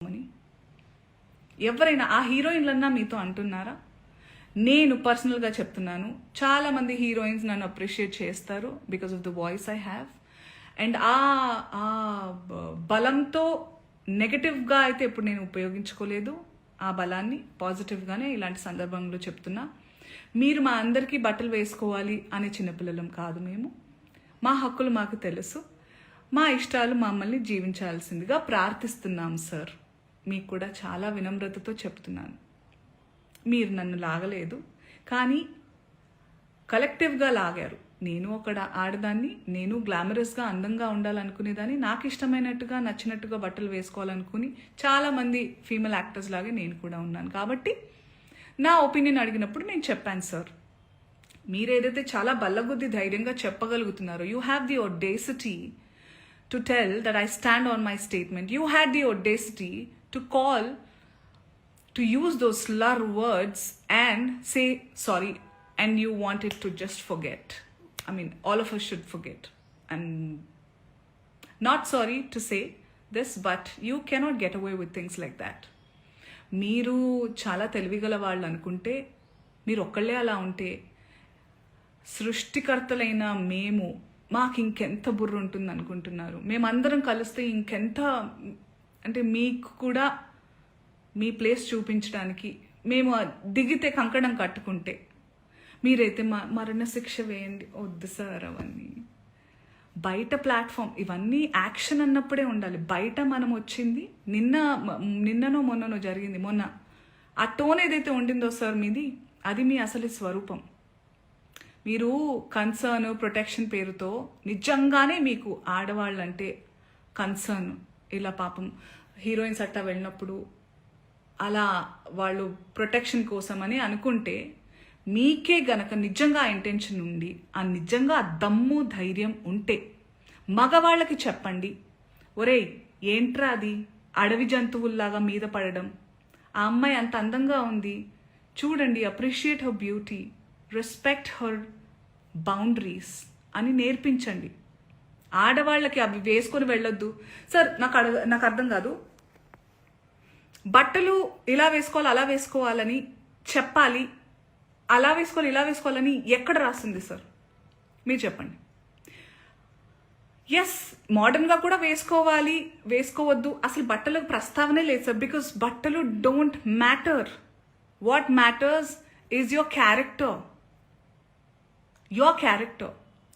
అని ఎవరైనా ఆ హీరోయిన్లన్నా మీతో అంటున్నారా? నేను పర్సనల్గా చెప్తున్నాను, చాలామంది హీరోయిన్స్ నన్ను అప్రిషియేట్ చేస్తారు because of the voice I have. And ఆ బలంతో నెగటివ్గా అయితే ఇప్పుడు నేను ఉపయోగించుకోలేదు. ఆ బలాన్ని పాజిటివ్గానే ఇలాంటి సందర్భంలో చెప్తున్నా. మీరు మా అందరికీ బట్టలు వేసుకోవాలి అనే చిన్నపిల్లలం కాదు మేము. మా హక్కులు మాకు తెలుసు. మా ఇష్టాలు మమ్మల్ని జీవించాల్సిందిగా ప్రార్థిస్తున్నాం సార్. మీకు కూడా చాలా వినమ్రతతో చెప్తున్నాను. మీరు నన్ను లాగలేదు, కానీ కలెక్టివ్గా లాగారు. నేను ఒక ఆడదాన్ని, నేను గ్లామరస్గా అందంగా ఉండాలనుకునేదాన్ని, నాకు ఇష్టమైనట్టుగా నచ్చినట్టుగా బట్టలు వేసుకోవాలనుకుని చాలామంది ఫీమేల్ యాక్టర్స్ లాగే నేను కూడా ఉన్నాను. కాబట్టి నా ఒపీనియన్ అడిగినప్పుడు నేను చెప్పాను సార్. మీరు ఏదైతే చాలా బల్లగుద్ది ధైర్యంగా చెప్పగలుగుతున్నారో, you have the audacity to tell that I stand on my statement. You had the audacity to call, to use those slur words and say sorry, and you wanted to just forget. I mean, all of us should forget. I'm not sorry to say this, but you cannot get away with things like that. మీరు చాలా తెలివిగల వాళ్ళు అనుకుంటే, మీరు ఒక్కళ్ళే అలా ఉంటే, సృష్టికర్తలైన మేము మాకు ఇంకెంత బుర్ర ఉంటుంది అనుకుంటున్నారు? మేమందరం కలిస్తే ఇంకెంత, అంటే మీకు కూడా మీ ప్లేస్ చూపించడానికి మేము దిగితే కంకణం కట్టుకుంటే, మీరైతే మరణ శిక్ష వేయండి. వద్దు సార్ అవన్నీ. బయట ప్లాట్ఫామ్ ఇవన్నీ యాక్షన్ అన్నప్పుడే ఉండాలి. బయట మనం వచ్చింది నిన్ననో మొన్ననో జరిగింది. మొన్న ఆ టోన్ ఏదైతే ఉండిందో సార్ మీది, అది మీ అసలు స్వరూపం. మీరు కన్సర్న్, ప్రొటెక్షన్ పేరుతో నిజంగానే మీకు ఆడవాళ్ళంటే కన్సర్న్, ఇలా పాపం హీరోయిన్స్ అట్టా వెళ్ళినప్పుడు అలా వాళ్ళు ప్రొటెక్షన్ కోసం అని అనుకుంటే, మీకే గనక నిజంగా ఆ ఇంటెన్షన్ ఉండి, ఆ నిజంగా దమ్ము ధైర్యం ఉంటే మగవాళ్ళకి చెప్పండి. ఒరేయ్ ఏంట్రా అది, అడవి జంతువుల్లాగా మీద పడడం, ఆ అమ్మాయి అంత అందంగా ఉంది చూడండి, appreciate her beauty, respect her boundaries అని నేర్పించండి. ఆడవాళ్ళకి అవి వేసుకొని వెళ్ళొద్దు సార్. నాకు అర్థం కాదు, బట్టలు ఇలా వేసుకోవాలి అలా వేసుకోవాలని చెప్పాలి, అలా వేసుకోవాలి ఇలా వేసుకోవాలని ఎక్కడ రాస్తుంది సార్? మీరు చెప్పండి. ఎస్, మోడర్న్గా కూడా వేసుకోవాలి, వేసుకోవద్దు, అసలు బట్టలకు ప్రస్తావనే లేదు సార్. బికాస్ బట్టలు don't matter. What matters is your character.